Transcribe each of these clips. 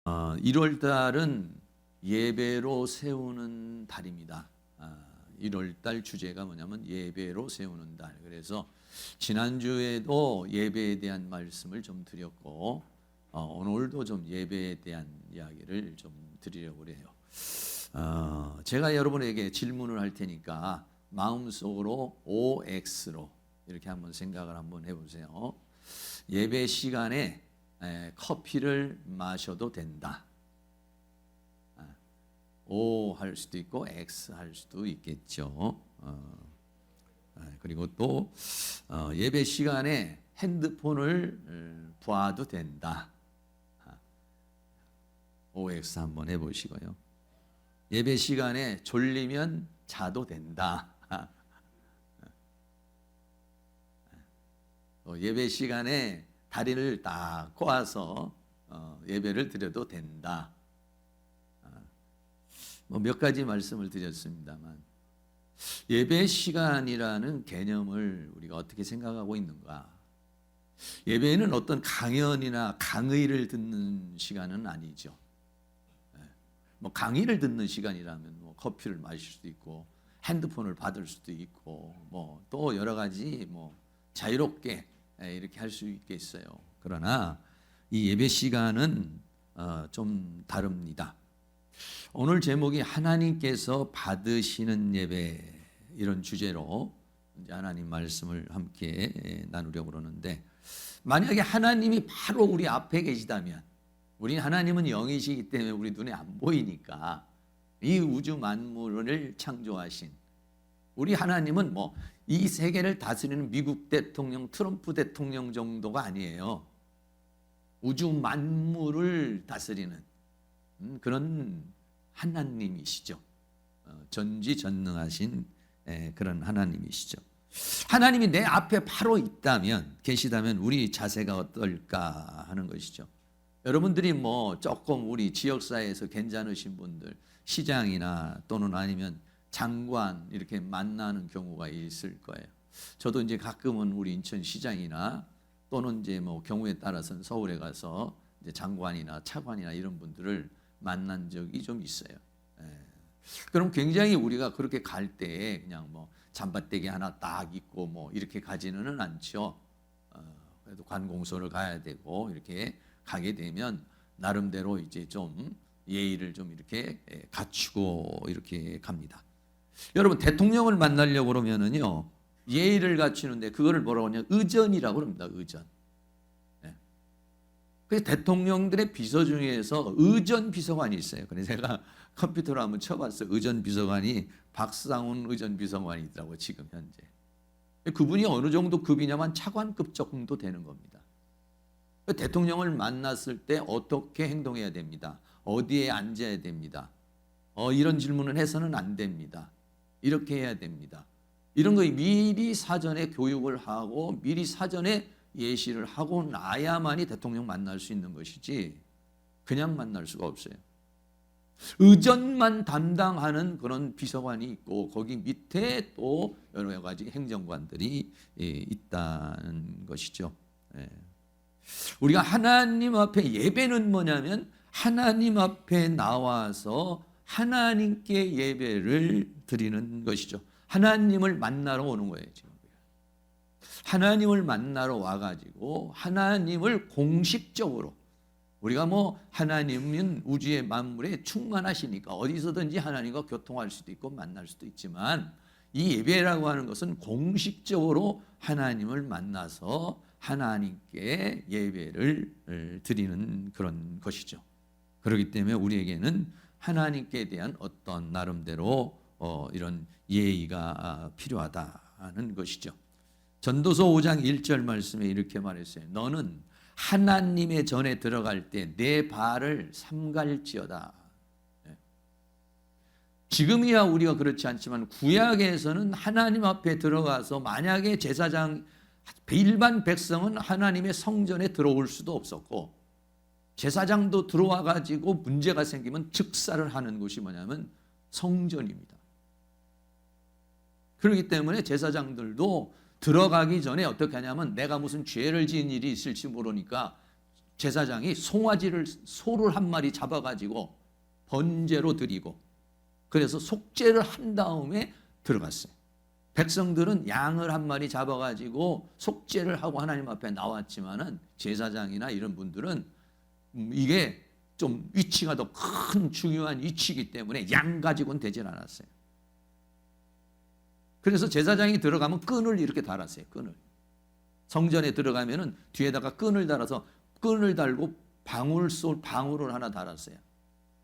1월 달은 예배로 세우는 달입니다. 1월 달 주제가 뭐냐면 예배로 세우는 달. 그래서 지난주에도 예배에 대한 말씀을 좀 드렸고 오늘도 좀 예배에 대한 이야기를 좀 드리려고 해요. 제가 여러분에게 질문을 할 테니까 마음속으로 OX로 이렇게 한번 생각을 한번 해보세요. 예배 시간에 커피를 마셔도 된다. O 할 수도 있고 X 할 수도 있겠죠. 그리고 또 예배 시간에 핸드폰을 봐도 된다. OX 한번 해보시고요. 예배 시간에 졸리면 자도 된다. 예배 시간에 다리를 딱 꼬아서 예배를 드려도 된다. 몇 가지 말씀을 드렸습니다만 예배 시간이라는 개념을 우리가 어떻게 생각하고 있는가? 예배는 어떤 강연이나 강의를 듣는 시간은 아니죠. 강의를 듣는 시간이라면 커피를 마실 수도 있고 핸드폰을 받을 수도 있고 또 여러 가지 자유롭게 이렇게 할 수 있겠어요. 그러나 이 예배 시간은 좀 다릅니다. 오늘 제목이 하나님께서 받으시는 예배, 이런 주제로 이제 하나님 말씀을 함께 나누려고 그러는데, 만약에 하나님이 바로 우리 앞에 계시다면, 우리 하나님은 영이시기 때문에 우리 눈에 안 보이니까 이 우주 만물을 창조하신 우리 하나님은 이 세계를 다스리는 미국 대통령, 트럼프 대통령 정도가 아니에요. 우주 만물을 다스리는 그런 하나님이시죠. 전지전능하신 그런 하나님이시죠. 하나님이 내 앞에 바로 계시다면 우리 자세가 어떨까 하는 것이죠. 여러분들이 조금 우리 지역사회에서 괜찮으신 분들, 시장이나 또는 아니면 장관 이렇게 만나는 경우가 있을 거예요. 저도 이제 가끔은 우리 인천시장이나 또는 이제 경우에 따라서는 서울에 가서 이제 장관이나 차관이나 이런 분들을 만난 적이 좀 있어요. 그럼 굉장히 우리가 그렇게 갈 때 그냥 잠바떼기 하나 딱 입고 이렇게 가지는 않죠. 그래도 관공서를 가야 되고 이렇게 가게 되면 나름대로 이제 좀 예의를 좀 이렇게 갖추고 이렇게 갑니다. 여러분, 대통령을 만나려고 그러면은요, 예의를 갖추는데 그거를 뭐라고 하냐? 의전이라고 합니다. 의전. 그래서 대통령들의 비서 중에서 의전 비서관이 있어요. 그래서 제가 컴퓨터로 한번 쳐봤어요. 의전 비서관이 박상훈 의전 비서관이더라고요. 지금 현재. 그분이 어느 정도 급이냐면 차관급 정도 되는 겁니다. 대통령을 만났을 때 어떻게 행동해야 됩니다. 어디에 앉아야 됩니다. 이런 질문을 해서는 안 됩니다. 이렇게 해야 됩니다. 이런 거 미리 사전에 교육을 하고 미리 사전에 예시를 하고 나야만이 대통령 만날 수 있는 것이지 그냥 만날 수가 없어요. 의전만 담당하는 그런 비서관이 있고 거기 밑에 또 여러 가지 행정관들이 있다는 것이죠. 우리가 하나님 앞에 예배는 뭐냐면 하나님 앞에 나와서 하나님께 예배를 드리는 것이죠. 하나님을 만나러 오는 거예요. 지금 하나님을 만나러 와가지고 하나님을 공식적으로 우리가 하나님은 우주의 만물에 충만하시니까 어디서든지 하나님과 교통할 수도 있고 만날 수도 있지만 이 예배라고 하는 것은 공식적으로 하나님을 만나서 하나님께 예배를 드리는 그런 것이죠. 그렇기 때문에 우리에게는 하나님께 대한 어떤 나름대로 이런 예의가 필요하다는 것이죠. 전도서 5장 1절 말씀에 이렇게 말했어요. 너는 하나님의 전에 들어갈 때 내 발을 삼갈지어다. 지금이야 우리가 그렇지 않지만 구약에서는 하나님 앞에 들어가서 만약에 제사장 일반 백성은 하나님의 성전에 들어올 수도 없었고 제사장도 들어와 가지고 문제가 생기면 즉사를 하는 곳이 뭐냐면 성전입니다. 그렇기 때문에 제사장들도 들어가기 전에 어떻게 하냐면 내가 무슨 죄를 지은 일이 있을지 모르니까 제사장이 소를 한 마리 잡아가지고 번제로 드리고 그래서 속죄를 한 다음에 들어갔어요. 백성들은 양을 한 마리 잡아가지고 속죄를 하고 하나님 앞에 나왔지만은 제사장이나 이런 분들은 이게 좀 위치가 더 큰 중요한 위치이기 때문에 양 가지고는 되질 않았어요. 그래서 제사장이 들어가면 끈을 이렇게 달았어요. 끈을. 성전에 들어가면은 뒤에다가 끈을 달아서 끈을 달고 방울을 하나 달았어요.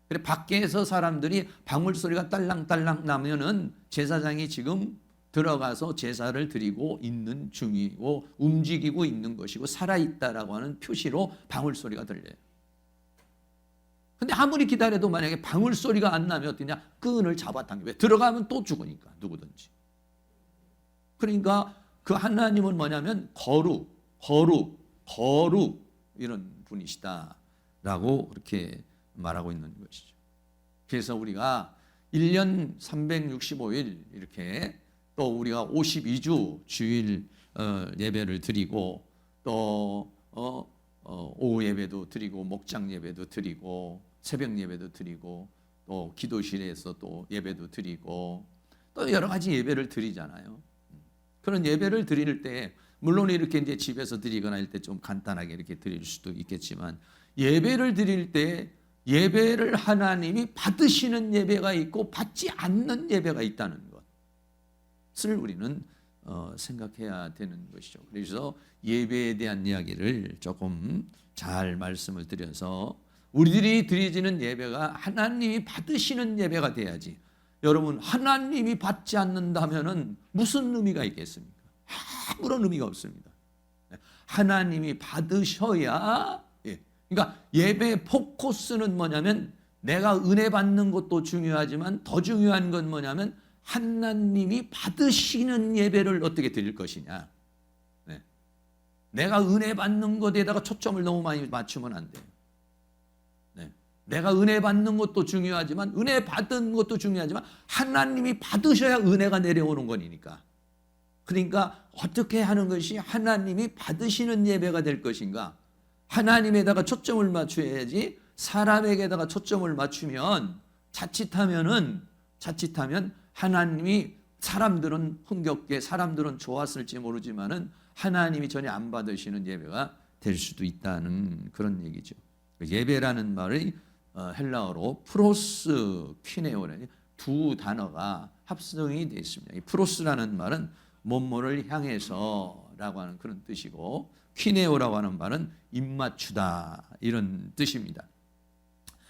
그래 밖에서 사람들이 방울 소리가 딸랑딸랑 나면은 제사장이 지금 들어가서 제사를 드리고 있는 중이고 움직이고 있는 것이고 살아있다라고 하는 표시로 방울 소리가 들려요. 근데 아무리 기다려도 만약에 방울 소리가 안 나면 어떠냐? 끈을 잡아당겨. 왜? 들어가면 또 죽으니까 누구든지. 그러니까 그 하나님은 뭐냐면 거룩 이런 분이시다라고 그렇게 말하고 있는 것이죠. 그래서 우리가 1년 365일 이렇게 또 우리가 52주 주일 예배를 드리고 또 오후 예배도 드리고 목장 예배도 드리고 새벽 예배도 드리고 또 기도실에서 또 예배도 드리고 또 여러 가지 예배를 드리잖아요. 그런 예배를 드릴 때 물론 이렇게 이제 집에서 드리거나 할 때 좀 간단하게 이렇게 드릴 수도 있겠지만 예배를 드릴 때 예배를 하나님이 받으시는 예배가 있고 받지 않는 예배가 있다는 것을 우리는 생각해야 되는 것이죠. 그래서 예배에 대한 이야기를 조금 잘 말씀을 드려서 우리들이 드리지는 예배가 하나님이 받으시는 예배가 돼야지. 여러분 하나님이 받지 않는다면은 무슨 의미가 있겠습니까? 아무런 의미가 없습니다. 하나님이 받으셔야 그러니까 예배 포커스는 뭐냐면 내가 은혜 받는 것도 중요하지만 더 중요한 건 뭐냐면 하나님이 받으시는 예배를 어떻게 드릴 것이냐. 내가 은혜 받는 것에다가 초점을 너무 많이 맞추면 안 돼요. 내가 은혜 받는 것도 중요하지만 은혜 받은 것도 중요하지만 하나님이 받으셔야 은혜가 내려오는 거니까. 그러니까 어떻게 하는 것이 하나님이 받으시는 예배가 될 것인가. 하나님에다가 초점을 맞춰야지 사람에게다가 초점을 맞추면 자칫하면 하나님이 사람들은 흥겹게 사람들은 좋았을지 모르지만은 하나님이 전혀 안 받으시는 예배가 될 수도 있다는 그런 얘기죠. 예배라는 말이 헬라어로 프로스 퀴네오라는 두 단어가 합성이 되어 있습니다. 이 프로스라는 말은 뭐뭐를 향해서라고 하는 그런 뜻이고 퀴네오라고 하는 말은 입맞추다 이런 뜻입니다.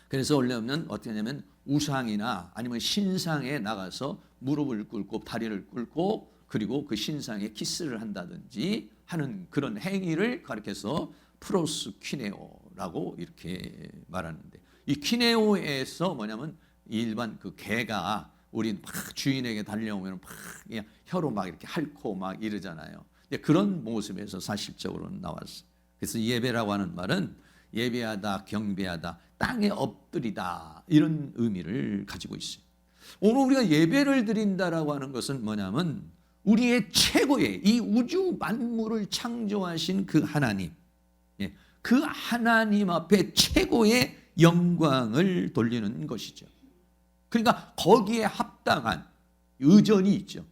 그래서 원래는 어떻게 하냐면 우상이나 아니면 신상에 나가서 무릎을 꿇고 다리를 꿇고 그리고 그 신상에 키스를 한다든지 하는 그런 행위를 가리켜서 프로스 퀴네오라고 이렇게 말하는데 이 퀴네오에서 뭐냐면 일반 그 개가 우리 막 주인에게 달려오면 막 그냥 혀로 막 이렇게 핥고 막 이러잖아요. 그런 모습에서 사실적으로는 나왔어요. 그래서 예배라고 하는 말은 예배하다, 경배하다, 땅에 엎드리다 이런 의미를 가지고 있어요. 오늘 우리가 예배를 드린다라고 하는 것은 뭐냐면 우리의 최고의 이 우주 만물을 창조하신 그 하나님, 그 하나님 앞에 최고의 영광을 돌리는 것이죠. 그러니까 거기에 합당한 의전이 있죠.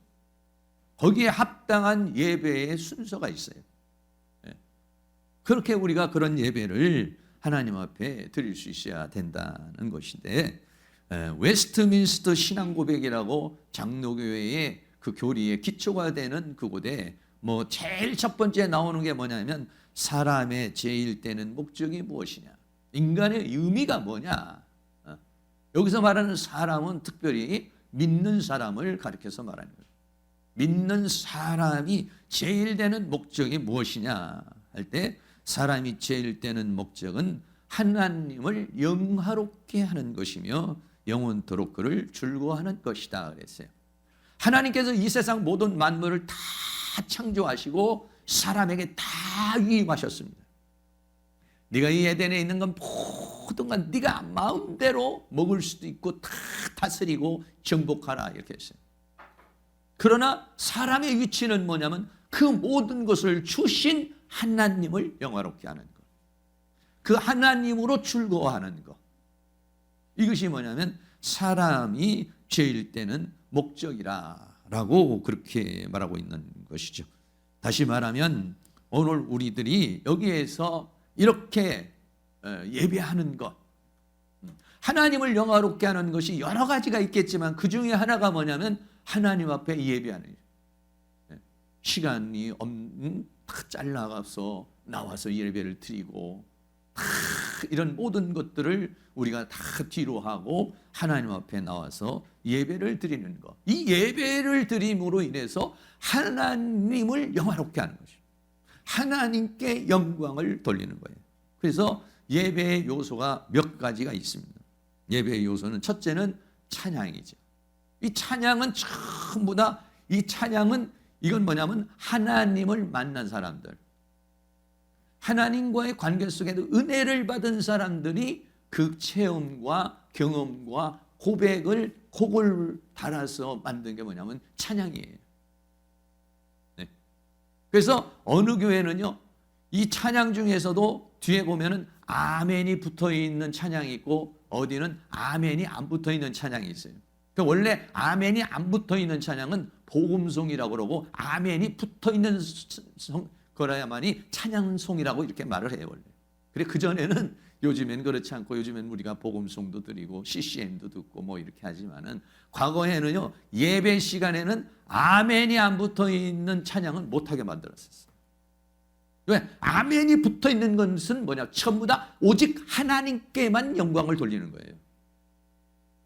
거기에 합당한 예배의 순서가 있어요. 그렇게 우리가 그런 예배를 하나님 앞에 드릴 수 있어야 된다는 것인데 웨스트민스터 신앙고백이라고 장로교회의 그 교리의 기초가 되는 그곳에 뭐 제일 첫 번째 나오는 게 뭐냐면 사람의 제일되는 목적이 무엇이냐, 인간의 의미가 뭐냐. 여기서 말하는 사람은 특별히 믿는 사람을 가리켜서 말하는 거예요. 믿는 사람이 제일 되는 목적이 무엇이냐 할 때 사람이 제일 되는 목적은 하나님을 영화롭게 하는 것이며 영원토록 그를 즐거워하는 것이다 그랬어요. 하나님께서 이 세상 모든 만물을 다 창조하시고 사람에게 다 위임하셨습니다. 네가 이 에덴에 있는 건 모든 건 네가 마음대로 먹을 수도 있고 다 다스리고 정복하라 이렇게 했어요. 그러나 사람의 위치는 뭐냐면 그 모든 것을 주신 하나님을 영화롭게 하는 것. 그 하나님으로 즐거워하는 것. 이것이 뭐냐면 사람이 죄일 때는 목적이라고 그렇게 말하고 있는 것이죠. 다시 말하면 오늘 우리들이 여기에서 이렇게 예배하는 것, 하나님을 영화롭게 하는 것이 여러 가지가 있겠지만 그 중에 하나가 뭐냐면 하나님 앞에 예배하는, 시간이 다 잘라가서 나와서 예배를 드리고 다 이런 모든 것들을 우리가 다 뒤로 하고 하나님 앞에 나와서 예배를 드리는 것. 이 예배를 드림으로 인해서 하나님을 영화롭게 하는 것이죠. 하나님께 영광을 돌리는 거예요. 그래서 예배의 요소가 몇 가지가 있습니다. 예배의 요소는 첫째는 찬양이죠. 이 찬양은 전부 다, 이 찬양은 이건 뭐냐면 하나님을 만난 사람들, 하나님과의 관계 속에도 은혜를 받은 사람들이 그 체험과 경험과 고백을 곡을 달아서 만든 게 뭐냐면 찬양이에요. 네. 그래서 어느 교회는요, 이 찬양 중에서도 뒤에 보면은 아멘이 붙어 있는 찬양이 있고 어디는 아멘이 안 붙어 있는 찬양이 있어요. 그러니까 원래 아멘이 안 붙어 있는 찬양은 복음송이라고 그러고 아멘이 붙어 있는 거라야만이 찬양송이라고 이렇게 말을 해요, 원래. 그래, 그전에는, 요즘엔 그렇지 않고 요즘엔 우리가 복음송도 드리고 CCM도 듣고 뭐 이렇게 하지만은 과거에는요, 예배 시간에는 아멘이 안 붙어 있는 찬양은 못하게 만들었었어요. 왜? 아멘이 붙어 있는 것은 뭐냐? 전부 다 오직 하나님께만 영광을 돌리는 거예요.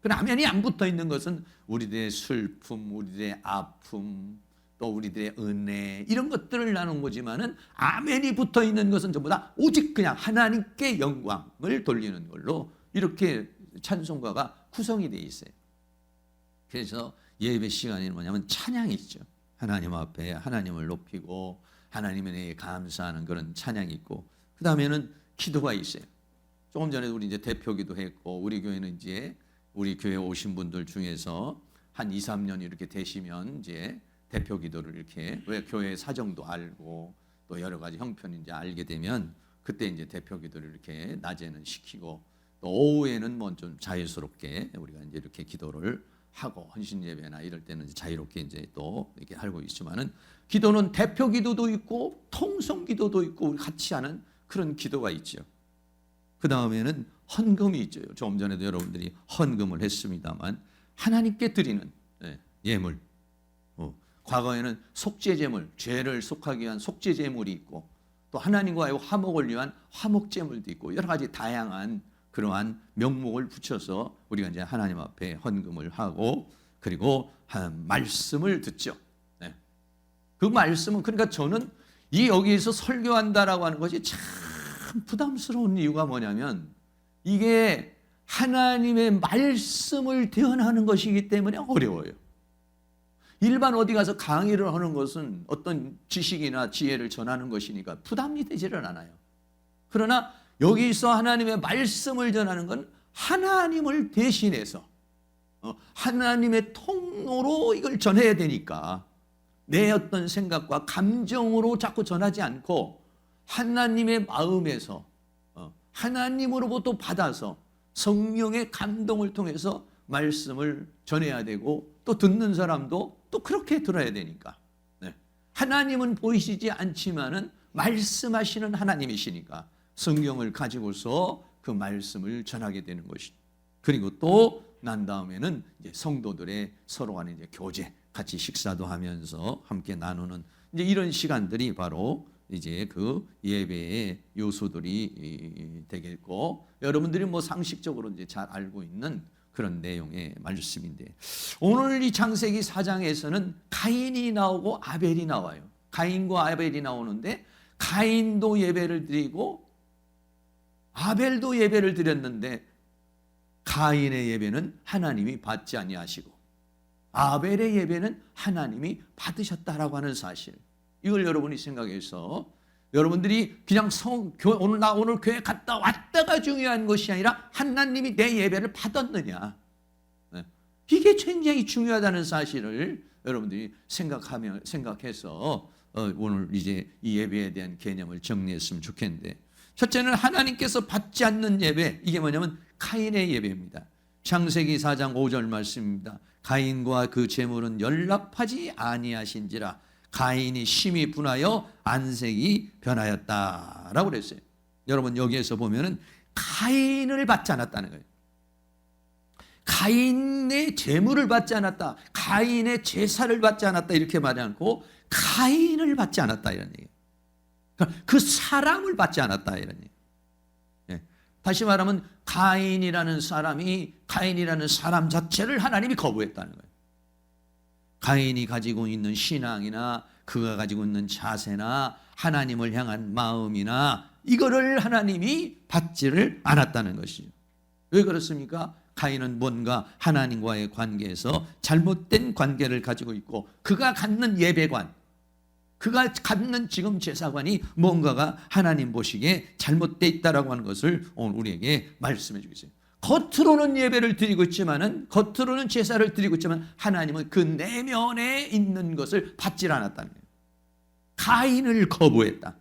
그러나 아멘이 안 붙어 있는 것은 우리들의 슬픔, 우리들의 아픔, 또 우리들의 은혜, 이런 것들을 나눈 거지만은 아멘이 붙어 있는 것은 전부 다 오직 그냥 하나님께 영광을 돌리는 걸로 이렇게 찬송가가 구성이 되어 있어요. 그래서 예배 시간에는 뭐냐면 찬양이죠. 하나님 앞에 하나님을 높이고 하나님의 은혜에 감사하는 그런 찬양이 있고, 그 다음에는 기도가 있어요. 조금 전에 우리 이제 대표기도 했고, 우리 교회는 이제 우리 교회 오신 분들 중에서 한 2, 3년 이렇게 되시면 이제 대표 기도를 이렇게, 왜 교회 사정도 알고 또 여러 가지 형편이 이제 알게 되면 그때 이제 대표 기도를 이렇게 낮에는 시키고 또 오후에는 뭐 좀 자유스럽게 우리가 이제 이렇게 기도를 하고, 헌신 예배나 이럴 때는 자유롭게 이제 또 이렇게 하고 있지만은, 기도는 대표 기도도 있고 통성 기도도 있고 우리 같이 하는 그런 기도가 있죠. 그 다음에는 헌금이 있죠. 조금 전에도 여러분들이 헌금을 했습니다만 하나님께 드리는 예물. 과거에는 속죄제물, 죄를 속하기 위한 속죄제물이 있고 또 하나님과의 화목을 위한 화목제물도 있고 여러 가지 다양한 그러한 명목을 붙여서 우리가 이제 하나님 앞에 헌금을 하고, 그리고 말씀을 듣죠. 그 말씀은, 그러니까 저는 이 여기에서 설교한다라고 하는 것이 참 부담스러운 이유가 뭐냐면 이게 하나님의 말씀을 대언하는 것이기 때문에 어려워요. 일반 어디 가서 강의를 하는 것은 어떤 지식이나 지혜를 전하는 것이니까 부담이 되지를 않아요. 그러나 여기서 하나님의 말씀을 전하는 건 하나님을 대신해서 하나님의 통로로 이걸 전해야 되니까 내 어떤 생각과 감정으로 자꾸 전하지 않고 하나님의 마음에서 하나님으로부터 받아서 성령의 감동을 통해서 말씀을 전해야 되고, 또 듣는 사람도 또 그렇게 들어야 되니까. 하나님은 보이시지 않지만은 말씀하시는 하나님이시니까 성경을 가지고서 그 말씀을 전하게 되는 것이죠. 그리고 또 난 다음에는 이제 성도들의 서로 간의 이제 교제, 같이 식사도 하면서 함께 나누는 이제 이런 시간들이 바로 이제 그 예배의 요소들이 되겠고, 여러분들이 뭐 상식적으로 이제 잘 알고 있는 그런 내용의 말씀인데, 오늘 이 창세기 4장에서는 가인이 나오고 아벨이 나와요. 가인과 아벨이 나오는데 가인도 예배를 드리고 아벨도 예배를 드렸는데 가인의 예배는 하나님이 받지 아니하시고 아벨의 예배는 하나님이 받으셨다라고 하는 사실, 이걸 여러분이 생각해서 여러분들이 그냥 오늘 교회 갔다 왔다가 중요한 것이 아니라 하나님이 내 예배를 받았느냐, 이게 굉장히 중요하다는 사실을 여러분들이 생각해서 오늘 이제 이 예배에 대한 개념을 정리했으면 좋겠는데, 첫째는 하나님께서 받지 않는 예배, 이게 뭐냐면 가인의 예배입니다. 창세기 4장 5절 말씀입니다. 가인과 그 제물은 연락하지 아니하신지라 가인이 심히 분하여 안색이 변하였다라고 그랬어요. 여러분 여기에서 보면은 가인을 받지 않았다는 거예요. 가인의 제물을 받지 않았다, 가인의 제사를 받지 않았다 이렇게 말하지 않고 가인을 받지 않았다 이런 얘기예요. 그 사람을 받지 않았다 이런 얘기예요. 예. 다시 말하면 가인이라는 사람 자체를 하나님이 거부했다는 거예요. 가인이 가지고 있는 신앙이나 그가 가지고 있는 자세나 하나님을 향한 마음이나 이거를 하나님이 받지를 않았다는 것이죠. 왜 그렇습니까? 가인은 뭔가 하나님과의 관계에서 잘못된 관계를 가지고 있고 그가 갖는 예배관, 그가 갖는 지금 제사관이 뭔가가 하나님 보시기에 잘못되어 있다라고 하는 것을 오늘 우리에게 말씀해 주고 있어요. 겉으로는 예배를 드리고 있지만은, 겉으로는 제사를 드리고 있지만 하나님은 그 내면에 있는 것을 받지 않았다는 거예요. 가인을 거부했다.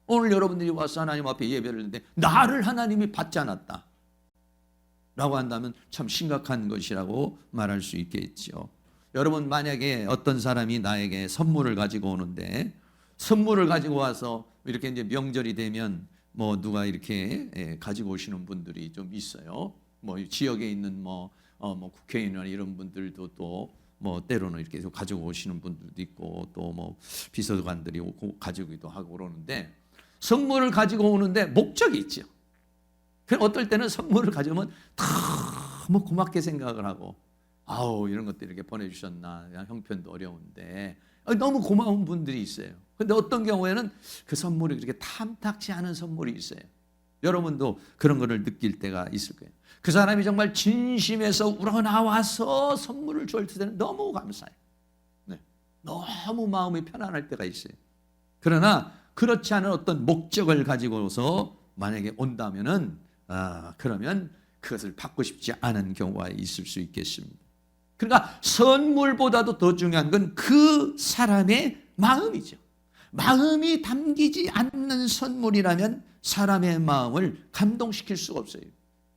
오늘 여러분들이 와서 하나님 앞에 예배를 드리는데 나를 하나님이 받지 않았다 라고 한다면 참 심각한 것이라고 말할 수 있겠죠. 여러분 만약에 어떤 사람이 나에게 선물을 가지고 오는데, 선물을 가지고 와서 이렇게 이제 명절이 되면 뭐 누가 이렇게 가지고 오시는 분들이 좀 있어요. 뭐 지역에 있는 뭐 국회의원이나 이런 분들도 또 뭐 때로는 이렇게 가지고 오시는 분들도 있고 또 뭐 비서관들이 오고 가지고도 하고 그러는데, 선물을 가지고 오는데 목적이 있죠. 그럼 어떨 때는 선물을 가져오면 너무 고맙게 생각을 하고, 아우 이런 것들 이렇게 보내주셨나, 형편도 어려운데, 너무 고마운 분들이 있어요. 근데 어떤 경우에는 그 선물이 그렇게 탐탁지 않은 선물이 있어요. 여러분도 그런 거를 느낄 때가 있을 거예요. 그 사람이 정말 진심에서 우러나와서 선물을 줄 때는 너무 감사해요. 네. 너무 마음이 편안할 때가 있어요. 그러나 그렇지 않은 어떤 목적을 가지고서 만약에 온다면은 그러면 그것을 받고 싶지 않은 경우가 있을 수 있겠습니다. 그러니까 선물보다도 더 중요한 건 그 사람의 마음이죠. 마음이 담기지 않는 선물이라면 사람의 마음을 감동시킬 수가 없어요.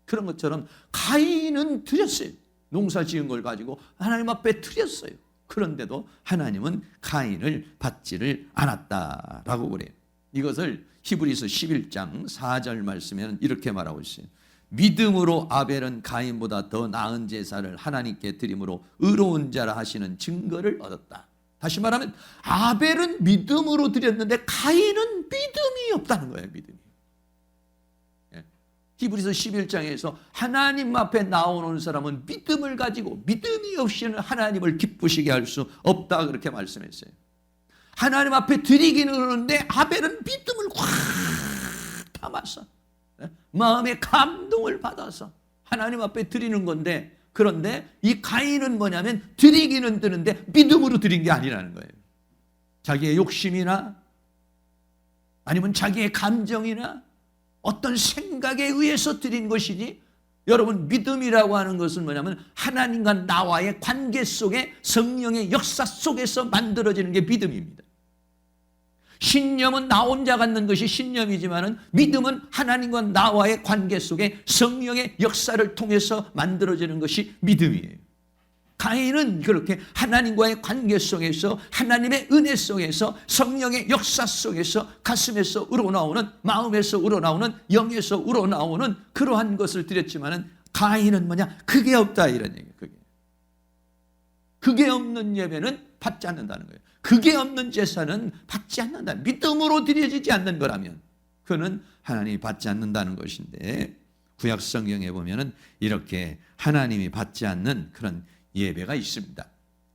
그런 것처럼 가인은 드렸어요. 농사 지은 걸 가지고 하나님 앞에 드렸어요. 그런데도 하나님은 가인을 받지를 않았다라고 그래요. 이것을 히브리서 11장 4절 말씀에는 이렇게 말하고 있어요. 믿음으로 아벨은 가인보다 더 나은 제사를 하나님께 드림으로 의로운 자라 하시는 증거를 얻었다. 다시 말하면 아벨은 믿음으로 드렸는데 가인은 믿음이 없다는 거예요. 믿음이. 히브리서 11장에서 하나님 앞에 나오는 사람은 믿음을 가지고 믿음이 없이는 하나님을 기쁘시게 할 수 없다 그렇게 말씀했어요. 하나님 앞에 드리기는 하는데 아벨은 믿음을 확 담아서 마음의 감동을 받아서 하나님 앞에 드리는 건데, 그런데 이 가인은 뭐냐면 드리기는 드는데 믿음으로 드린 게 아니라는 거예요. 자기의 욕심이나 아니면 자기의 감정이나 어떤 생각에 의해서 드린 것이지, 여러분 믿음이라고 하는 것은 뭐냐면 하나님과 나와의 관계 속에 성령의 역사 속에서 만들어지는 게 믿음입니다. 신념은 나 혼자 갖는 것이 신념이지만은 믿음은 하나님과 나와의 관계 속에 성령의 역사를 통해서 만들어지는 것이 믿음이에요. 가인은 그렇게 하나님과의 관계 속에서, 하나님의 은혜 속에서, 성령의 역사 속에서 가슴에서 우러나오는, 마음에서 우러나오는, 영에서 우러나오는 그러한 것을 드렸지만은 가인은 뭐냐? 그게 없다 이런 얘기예요. 그게 없는 예배는 받지 않는다는 거예요. 그게 없는 제사는 받지 않는다. 믿음으로 드려지지 않는 거라면 그는 하나님이 받지 않는다는 것인데, 구약 성경에 보면은 이렇게 하나님이 받지 않는 그런 예배가 있습니다.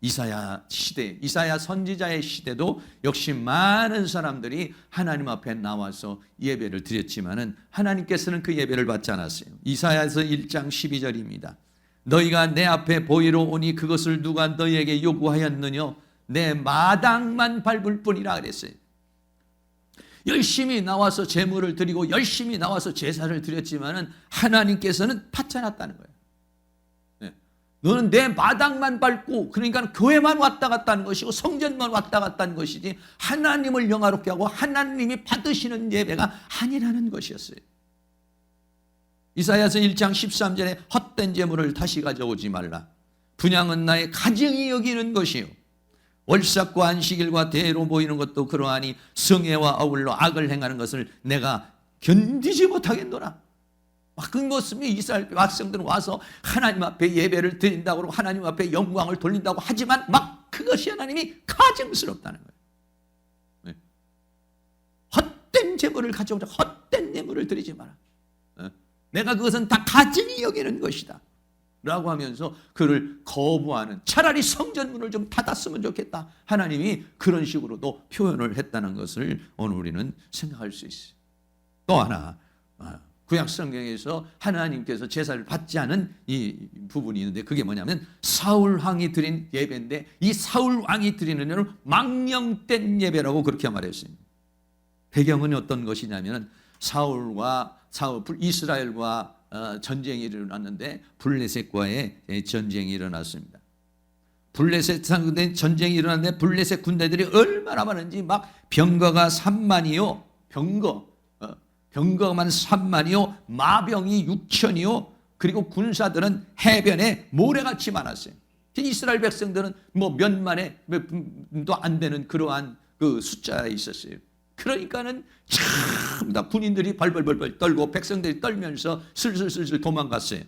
이사야 시대, 이사야 선지자의 시대도 역시 많은 사람들이 하나님 앞에 나와서 예배를 드렸지만은 하나님께서는 그 예배를 받지 않았어요. 이사야서 1장 12절입니다. 너희가 내 앞에 보이러 오니 그것을 누가 너희에게 요구하였느냐? 내 마당만 밟을 뿐이라 그랬어요. 열심히 나와서 제물을 드리고 열심히 나와서 제사를 드렸지만은 하나님께서는 받지 않았다는 거예요. 너는 내 마당만 밟고, 그러니까 교회만 왔다 갔다 하는 것이고 성전만 왔다 갔다 하는 것이지 하나님을 영화롭게 하고 하나님이 받으시는 예배가 아니라는 것이었어요. 이사야서 1장 13절에 헛된 재물을 다시 가져오지 말라. 분향은 나의 가증이 여기는 것이요 월삭과 안식일과 대회로 모이는 것도 그러하니 성회와 어울러 악을 행하는 것을 내가 견디지 못하겠노라. 막 그것은 이스라엘 백성들은 와서 하나님 앞에 예배를 드린다고 그러고 하나님 앞에 영광을 돌린다고 하지만 막 그것이 하나님이 가증스럽다는 거예요. 네. 헛된 재물을 가져오자. 헛된 예물을 드리지 마라. 내가 그것은 다 가증이 여기는 것이다 라고 하면서 그를 거부하는, 차라리 성전문을 좀 닫았으면 좋겠다, 하나님이 그런 식으로도 표현을 했다는 것을 오늘 우리는 생각할 수 있어요. 또 하나, 구약 성경에서 하나님께서 제사를 받지 않은 이 부분이 있는데 그게 뭐냐면 사울 왕이 드린 예배인데, 이 사울 왕이 드리는 예는 망령된 예배라고 그렇게 말했습니다. 배경은 어떤 것이냐면 이스라엘과 전쟁이 일어났는데 블레셋과의 전쟁이 일어났습니다. 블레셋 상대 전쟁이 일어났는데 블레셋 군대들이 얼마나 많은지 막 병거가 3만이요, 병거만 3만이요, 마병이 6천이요, 그리고 군사들은 해변에 모래같이 많았어요. 이스라엘 백성들은 뭐 몇도 안 되는 그러한 그 숫자에 있었어요. 그러니까는 참 다 군인들이 벌벌벌 떨고 백성들이 떨면서 슬슬슬슬 도망갔어요.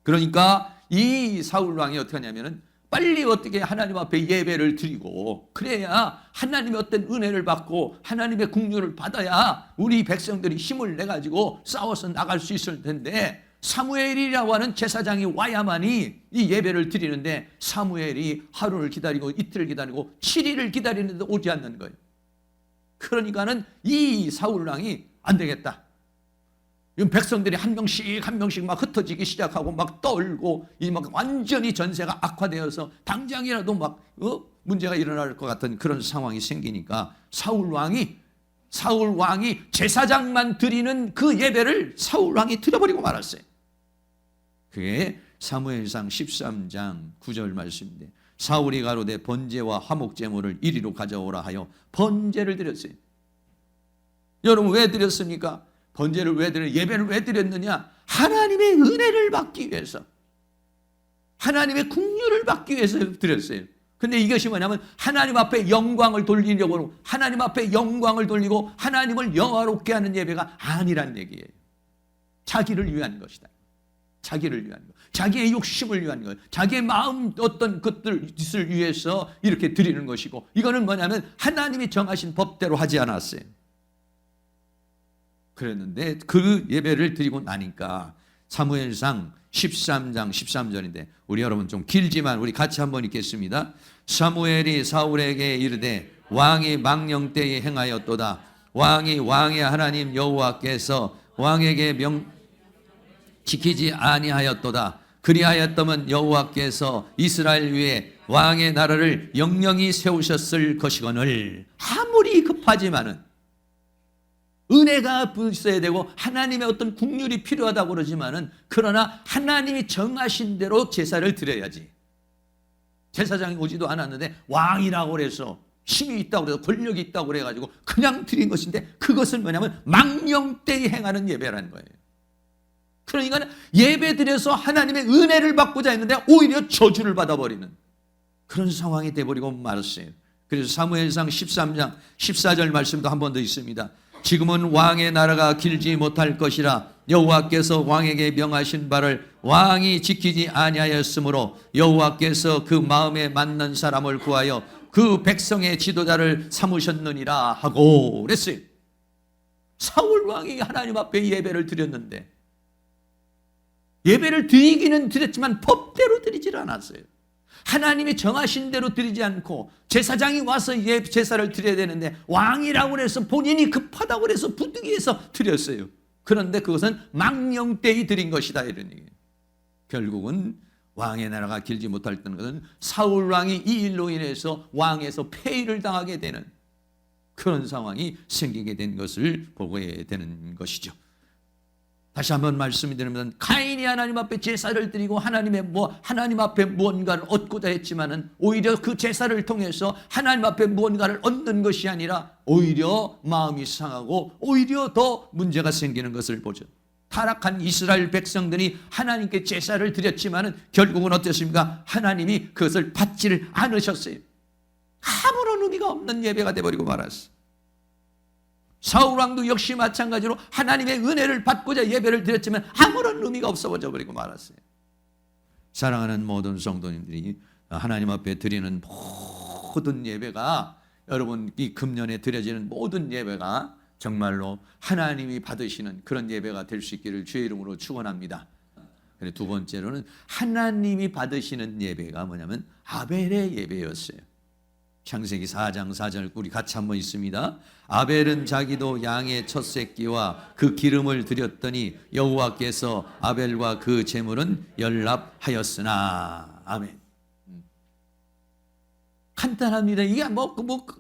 그러니까 이 사울 왕이 어떻게 하냐면은 빨리 어떻게 하나님 앞에 예배를 드리고, 그래야 하나님의 어떤 은혜를 받고 하나님의 국류를 받아야 우리 백성들이 힘을 내 가지고 싸워서 나갈 수 있을 텐데, 사무엘이라고 하는 제사장이 와야만이 이 예배를 드리는데 사무엘이 하루를 기다리고 이틀을 기다리고 7일을 기다리는데 오지 않는 거예요. 그러니까는 이 사울 왕이 안 되겠다. 백성들이 한 명씩 막 흩어지기 시작하고 막 떨고 막 완전히 전세가 악화되어서 당장이라도 막 문제가 일어날 것 같은 그런 상황이 생기니까 사울 왕이 제사장만 드리는 그 예배를 사울 왕이 드려버리고 말았어요. 그게 사무엘상 13장 9절 말씀인데, 사울이 가로되 번제와 화목제물을 이리로 가져오라 하여 번제를 드렸어요. 여러분 왜 드렸습니까? 번제를 왜 드렸냐? 예배를 왜 드렸느냐? 하나님의 은혜를 받기 위해서, 하나님의 국류를 받기 위해서 드렸어요. 근데 이것이 뭐냐면 하나님 앞에 영광을 돌리려고, 하나님 앞에 영광을 돌리고 하나님을 영화롭게 하는 예배가 아니란 얘기예요. 자기를 위한 것이다. 자기를 위한 것, 자기의 욕심을 위한 것, 자기의 마음 어떤 것들을 위해서 이렇게 드리는 것이고, 이거는 뭐냐면 하나님이 정하신 법대로 하지 않았어요. 그랬는데 그 예배를 드리고 나니까 사무엘상 13장 13절인데 우리 여러분 좀 길지만 우리 같이 한번 읽겠습니다. 사무엘이 사울에게 이르되 왕이 망령 때에 행하였도다. 왕의 하나님 여호와께서 왕에게 지키지 아니하였도다. 그리하였더면 여호와께서 이스라엘 위에 왕의 나라를 영영히 세우셨을 것이거늘. 아무리 급하지만은 은혜가 있어야 되고 하나님의 어떤 국률이 필요하다고 그러지만은, 그러나 하나님이 정하신 대로 제사를 드려야지. 제사장이 오지도 않았는데 왕이라고 그래서 힘이 있다고 그래서 권력이 있다고 그래가지고 그냥 드린 것인데, 그것은 뭐냐면 망령 때에 행하는 예배라는 거예요. 그러니까 예배 드려서 하나님의 은혜를 받고자 했는데 오히려 저주를 받아버리는 그런 상황이 돼버리고 말았어요. 그래서 사무엘상 13장 14절 말씀도 한 번 더 있습니다. 지금은 왕의 나라가 길지 못할 것이라 여호와께서 왕에게 명하신 바를 왕이 지키지 아니하였으므로 여호와께서 그 마음에 맞는 사람을 구하여 그 백성의 지도자를 삼으셨느니라 하고 그랬어요. 사울 왕이 하나님 앞에 예배를 드렸는데, 예배를 드리기는 드렸지만 법대로 드리질 않았어요. 하나님이 정하신 대로 드리지 않고 제사장이 와서 제사를 드려야 되는데 왕이라고 해서 본인이 급하다고 해서 부득이해서 드렸어요. 그런데 그것은 망령 때에 드린 것이다 이런 얘기예요. 결국은 왕의 나라가 길지 못할 것은 사울 왕이 이 일로 인해서 왕에서 폐위를 당하게 되는 그런 상황이 생기게 된 것을 보게 되는 것이죠. 다시 한번 말씀드리면 가인이 하나님 앞에 제사를 드리고 하나님 앞에 무언가를 얻고자 했지만은 오히려 그 제사를 통해서 하나님 앞에 무언가를 얻는 것이 아니라 오히려 마음이 상하고 오히려 더 문제가 생기는 것을 보죠. 타락한 이스라엘 백성들이 하나님께 제사를 드렸지만은 결국은 어땠습니까? 하나님이 그것을 받지를 않으셨어요. 아무런 의미가 없는 예배가 되어버리고 말았어요. 사울 왕도 역시 마찬가지로 하나님의 은혜를 받고자 예배를 드렸지만 아무런 의미가 없어져 버리고 말았어요. 사랑하는 모든 성도님들이 하나님 앞에 드리는 모든 예배가, 여러분 이 금년에 드려지는 모든 예배가 정말로 하나님이 받으시는 그런 예배가 될 수 있기를 주의 이름으로 축원합니다. 그리고 두 번째로는 하나님이 받으시는 예배가 뭐냐면 아벨의 예배였어요. 창세기 4장 4절 우리 같이 한번 있습니다. 아벨은 자기도 양의 첫 새끼와 그 기름을 드렸더니 여호와께서 아벨과 그 제물은 연락하였으나. 아멘. 간단합니다. 이게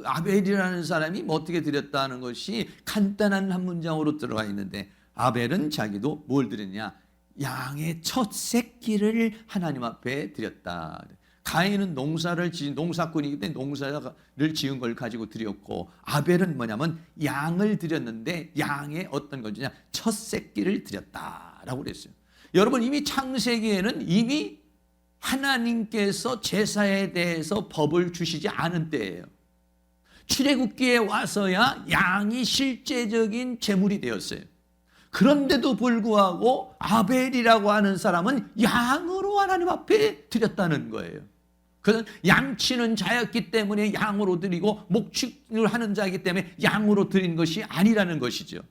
아벨이라는 사람이 어떻게 드렸다는 것이 간단한 한 문장으로 들어가 있는데, 아벨은 자기도 뭘 드렸냐? 양의 첫 새끼를 하나님 앞에 드렸다. 가인은 농사꾼이기 때문에 농사를 지은 걸 가지고 드렸고, 아벨은 뭐냐면 양을 드렸는데 양의 어떤 것이냐? 첫 새끼를 드렸다라고 그랬어요. 여러분 이미 창세기에는 이미 하나님께서 제사에 대해서 법을 주시지 않은 때예요. 출애굽기에 와서야 양이 실제적인 제물이 되었어요. 그런데도 불구하고 아벨이라고 하는 사람은 양으로 하나님 앞에 드렸다는 거예요. 그는 양치는 자였기 때문에 양으로 드리고 목축을 하는 자이기 때문에 양으로 드린 것이 아니라는 것이죠.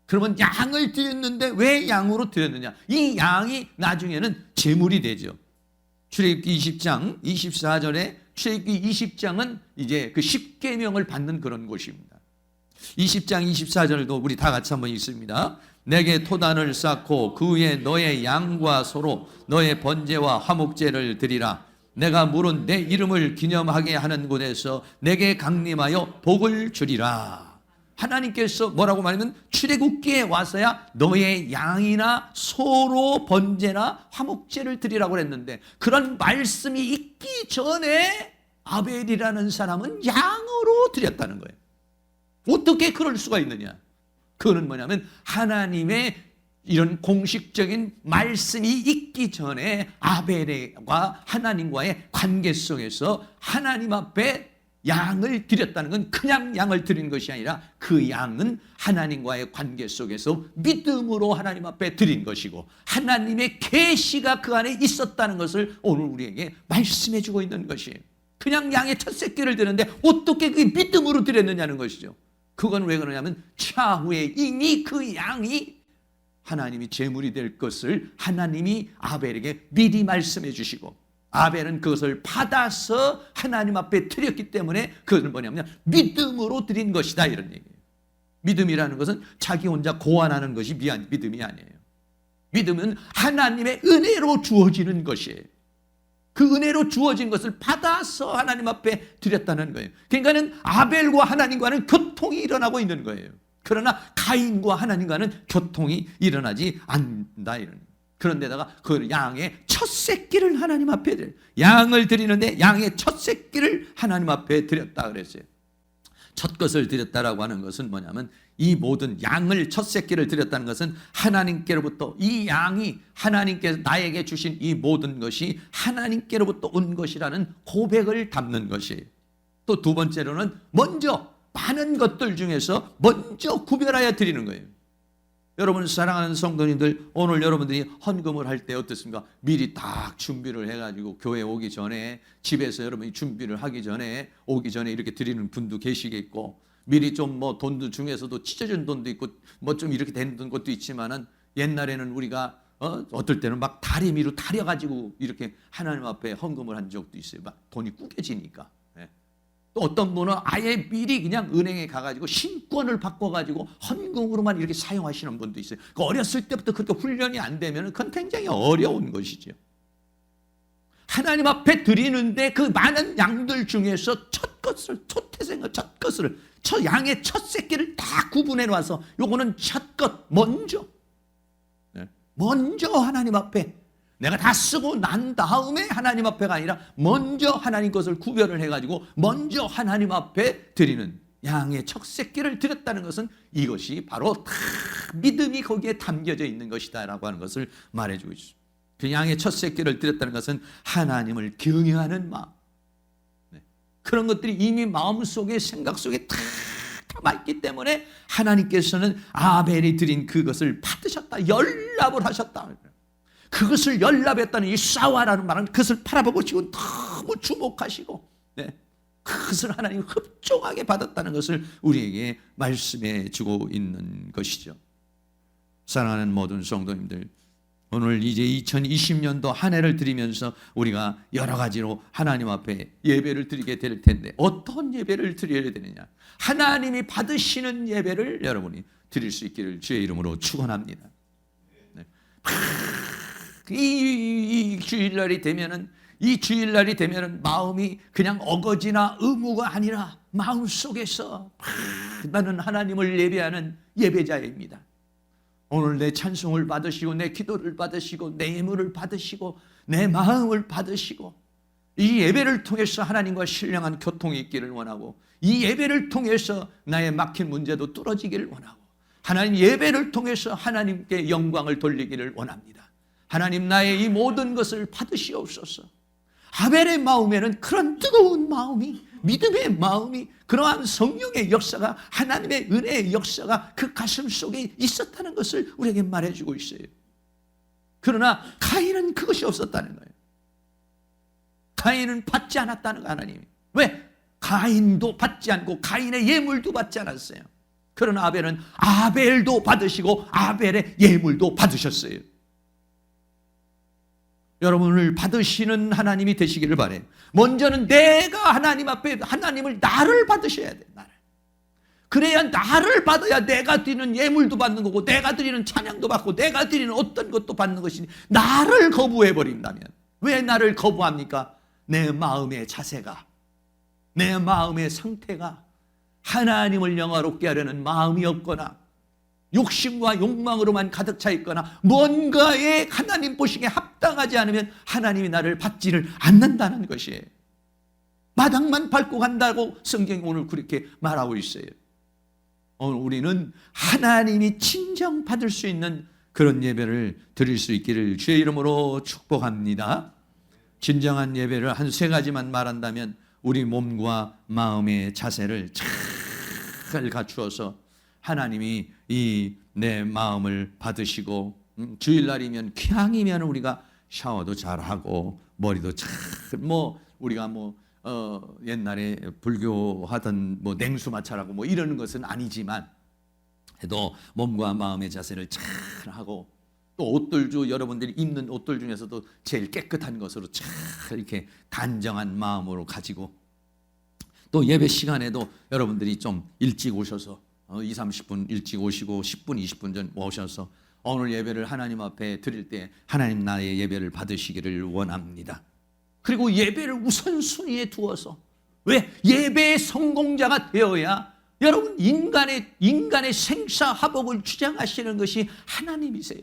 그러면 양을 드렸는데 왜 양으로 드렸느냐? 이 양이 나중에는 제물이 되죠. 출애굽기 20장 24절에 출애굽기 20장은 이제 그 십계명을 받는 그런 곳입니다. 20장 24절도 우리 다 같이 한번 읽습니다. 내게 토단을 쌓고 그 위에 너의 양과 소로 너의 번제와 화목제를 드리라. 내가 물은 내 이름을 기념하게 하는 곳에서 내게 강림하여 복을 주리라. 하나님께서 뭐라고 말하면 출애굽기에 와서야 너의 양이나 소로 번제나 화목제를 드리라고 했는데, 그런 말씀이 있기 전에 아벨이라는 사람은 양으로 드렸다는 거예요. 어떻게 그럴 수가 있느냐? 그거는 뭐냐면 하나님의 이런 공식적인 말씀이 있기 전에 아벨과 하나님과의 관계 속에서 하나님 앞에 양을 드렸다는 건 그냥 양을 드린 것이 아니라 그 양은 하나님과의 관계 속에서 믿음으로 하나님 앞에 드린 것이고 하나님의 계시가 그 안에 있었다는 것을 오늘 우리에게 말씀해 주고 있는 것이에요. 그냥 양의 첫 새끼를 드렸는데 어떻게 그게 믿음으로 드렸느냐는 것이죠. 그건 왜 그러냐면 차후에 이미 그 양이 하나님이 제물이 될 것을 하나님이 아벨에게 미리 말씀해 주시고 아벨은 그것을 받아서 하나님 앞에 드렸기 때문에 그것은 뭐냐면 믿음으로 드린 것이다, 이런 얘기예요. 믿음이라는 것은 자기 혼자 고안하는 것이 믿음이 아니에요. 믿음은 하나님의 은혜로 주어지는 것이에요. 그 은혜로 주어진 것을 받아서 하나님 앞에 드렸다는 거예요. 그러니까는 아벨과 하나님과는 교통이 일어나고 있는 거예요. 그러나 가인과 하나님과는 교통이 일어나지 않는다, 이런. 그런데다가 그 양의 첫 새끼를 하나님 앞에 드려요. 양을 드리는데 양의 첫 새끼를 하나님 앞에 드렸다 그랬어요. 첫 것을 드렸다라고 하는 것은 뭐냐면 이 모든 양을 첫 새끼를 드렸다는 것은 하나님께로부터 이 양이 하나님께서 나에게 주신 이 모든 것이 하나님께로부터 온 것이라는 고백을 담는 것이에요. 또 두 번째로는 먼저 많은 것들 중에서 먼저 구별하여 드리는 거예요. 여러분 사랑하는 성도님들, 오늘 여러분들이 헌금을 할 때 어떻습니까? 미리 딱 준비를 해가지고 교회 오기 전에 집에서 여러분이 준비를 하기 전에 오기 전에 이렇게 드리는 분도 계시겠고, 미리 좀 뭐 돈도 중에서도 찢어진 돈도 있고 뭐 좀 이렇게 되는 것도 있지만은 옛날에는 우리가 어떨 때는 막 다리미로 다려가지고 이렇게 하나님 앞에 헌금을 한 적도 있어요. 막 돈이 구겨지니까. 또 어떤 분은 아예 미리 그냥 은행에 가가지고 신권을 바꿔가지고 헌금으로만 이렇게 사용하시는 분도 있어요. 그 어렸을 때부터 그렇게 훈련이 안 되면 그건 굉장히 어려운 것이죠. 하나님 앞에 드리는데 그 많은 양들 중에서 첫 것을, 첫 태생을, 첫 것을, 첫 양의 첫 새끼를 딱 구분해 놔서 요거는 첫 것, 먼저. 먼저 하나님 앞에 내가 다 쓰고 난 다음에 하나님 앞에가 아니라 먼저 하나님 것을 구별을 해가지고 먼저 하나님 앞에 드리는 양의 첫 새끼를 드렸다는 것은 이것이 바로 다 믿음이 거기에 담겨져 있는 것이다 라고 하는 것을 말해주고 있습니다. 그 양의 첫 새끼를 드렸다는 것은 하나님을 경외하는 마음, 그런 것들이 이미 마음속에 생각 속에 다 담아있기 때문에 하나님께서는 아벨이 드린 그것을 받으셨다, 연락을 하셨다. 그것을 연락했다는 이 싸와라는 말은 그것을 바라보시고 너무 주목하시고 그것을 하나님 흡족하게 받았다는 것을 우리에게 말씀해 주고 있는 것이죠. 사랑하는 모든 성도님들, 오늘 이제 2020년도 한 해를 드리면서 우리가 여러 가지로 하나님 앞에 예배를 드리게 될 텐데 어떤 예배를 드려야 되느냐? 하나님이 받으시는 예배를 여러분이 드릴 수 있기를 주의 이름으로 축원합니다. 이 주일날이 되면은 마음이 그냥 어거지나 의무가 아니라 마음속에서 나는 하나님을 예배하는 예배자입니다. 오늘 내 찬송을 받으시고 내 기도를 받으시고 내 예물을 받으시고 내 마음을 받으시고 이 예배를 통해서 하나님과 신령한 교통이 있기를 원하고 이 예배를 통해서 나의 막힌 문제도 뚫어지기를 원하고 하나님 예배를 통해서 하나님께 영광을 돌리기를 원합니다. 하나님 나의 이 모든 것을 받으시옵소서. 아벨의 마음에는 그런 뜨거운 마음이, 믿음의 마음이, 그러한 성령의 역사가, 하나님의 은혜의 역사가 그 가슴 속에 있었다는 것을 우리에게 말해주고 있어요. 그러나 가인은 그것이 없었다는 거예요. 가인은 받지 않았다는 거, 하나님이. 왜? 가인도 받지 않고 가인의 예물도 받지 않았어요. 그러나 아벨은 아벨도 받으시고 아벨의 예물도 받으셨어요. 여러분을 받으시는 하나님이 되시기를 바라요. 먼저는 내가 하나님 앞에 하나님을 나를 받으셔야 돼. 나를. 그래야 나를 받아야 내가 드리는 예물도 받는 거고 내가 드리는 찬양도 받고 내가 드리는 어떤 것도 받는 것이니 나를 거부해 버린다면 왜 나를 거부합니까? 내 마음의 자세가, 내 마음의 상태가 하나님을 영화롭게 하려는 마음이 없거나 욕심과 욕망으로만 가득 차 있거나 뭔가에 하나님 보시기에 합당하지 않으면 하나님이 나를 받지를 않는다는 것이에요. 마당만 밟고 간다고 성경이 오늘 그렇게 말하고 있어요. 오늘 우리는 하나님이 친정 받을 수 있는 그런 예배를 드릴 수 있기를 주의 이름으로 축복합니다. 진정한 예배를 한 세 가지만 말한다면 우리 몸과 마음의 자세를 잘 갖추어서 하나님이 이 내 마음을 받으시고 주일날이면 귀향이면 우리가 샤워도 잘하고 머리도 잘 우리가 옛날에 불교하던 냉수 마찰하고 이러는 것은 아니지만 해도 몸과 마음의 자세를 잘 하고 또 옷들도 여러분들이 입는 옷들 중에서도 제일 깨끗한 것으로 잘 이렇게 단정한 마음으로 가지고 또 예배 시간에도 여러분들이 좀 일찍 오셔서 20, 30분 일찍 오시고 10분, 20분 전 오셔서 오늘 예배를 하나님 앞에 드릴 때 하나님 나의 예배를 받으시기를 원합니다. 그리고 예배를 우선순위에 두어서 왜? 예배의 성공자가 되어야 여러분 인간의 생사화복을 주장하시는 것이 하나님이세요.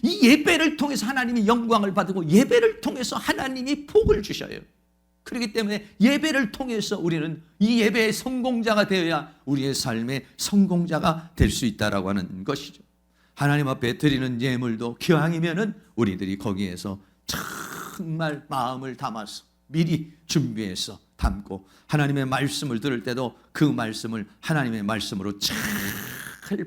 이 예배를 통해서 하나님이 영광을 받고 예배를 통해서 하나님이 복을 주셔요. 그렇기 때문에 예배를 통해서 우리는 이 예배의 성공자가 되어야 우리의 삶의 성공자가 될 수 있다라고 하는 것이죠. 하나님 앞에 드리는 예물도 기왕이면은 우리들이 거기에서 정말 마음을 담아서 미리 준비해서 담고 하나님의 말씀을 들을 때도 그 말씀을 하나님의 말씀으로 잘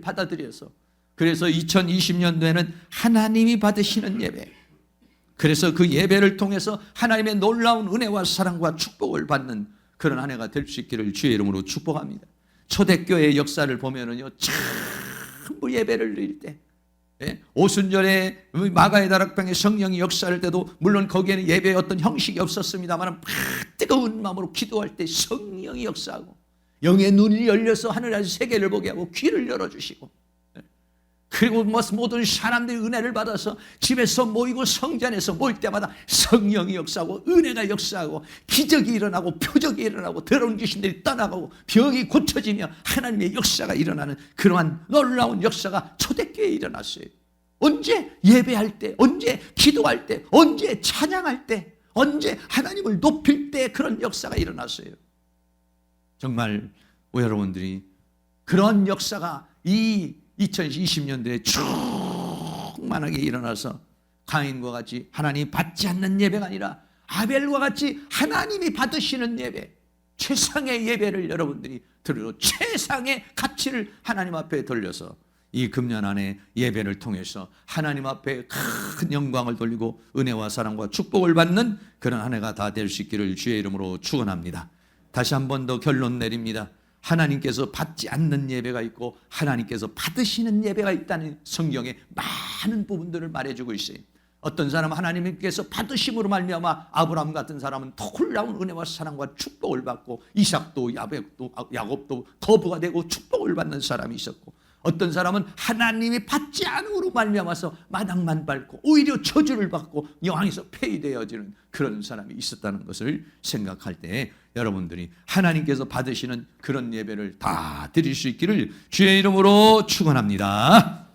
받아들여서 그래서 2020년도에는 하나님이 받으시는 예배, 그래서 그 예배를 통해서 하나님의 놀라운 은혜와 사랑과 축복을 받는 그런 한 해가 될 수 있기를 주의 이름으로 축복합니다. 초대교회의 역사를 보면은요, 전부 예배를 드릴 때, 오순절에 마가의 다락방에 성령이 역사할 때도 물론 거기에는 예배의 어떤 형식이 없었습니다만 뜨거운 마음으로 기도할 때 성령이 역사하고 영의 눈이 열려서 하늘 아래 세계를 보게 하고 귀를 열어주시고 그리고 모든 사람들이 은혜를 받아서 집에서 모이고 성전에서 모일 때마다 성령이 역사하고 은혜가 역사하고 기적이 일어나고 표적이 일어나고 더러운 귀신들이 떠나가고 병이 고쳐지며 하나님의 역사가 일어나는 그러한 놀라운 역사가 초대교회에 일어났어요. 언제? 예배할 때, 언제? 기도할 때, 언제? 찬양할 때, 언제? 하나님을 높일 때 그런 역사가 일어났어요. 정말 여러분들이 그런 역사가 이 2020년도에 충만하게 일어나서 가인과 같이 하나님이 받지 않는 예배가 아니라 아벨과 같이 하나님이 받으시는 예배, 최상의 예배를 여러분들이 드리고 최상의 가치를 하나님 앞에 돌려서 이 금년 안에 예배를 통해서 하나님 앞에 큰 영광을 돌리고 은혜와 사랑과 축복을 받는 그런 한 해가 다 될 수 있기를 주의 이름으로 축원합니다. 다시 한 번 더 결론 내립니다. 하나님께서 받지 않는 예배가 있고 하나님께서 받으시는 예배가 있다는 성경의 많은 부분들을 말해주고 있어요. 어떤 사람은 하나님께서 받으심으로 말미암아 아브라함 같은 사람은 놀라운 은혜와 사랑과 축복을 받고 이삭도 야곱도 거부가 되고 축복을 받는 사람이 있었고, 어떤 사람은 하나님이 받지 않음으로 말미암아서 마당만 밟고 오히려 저주를 받고 여왕에서 폐위되어지는 그런 사람이 있었다는 것을 생각할 때 여러분들이 하나님께서 받으시는 그런 예배를 다 드릴 수 있기를 주의 이름으로 축원합니다.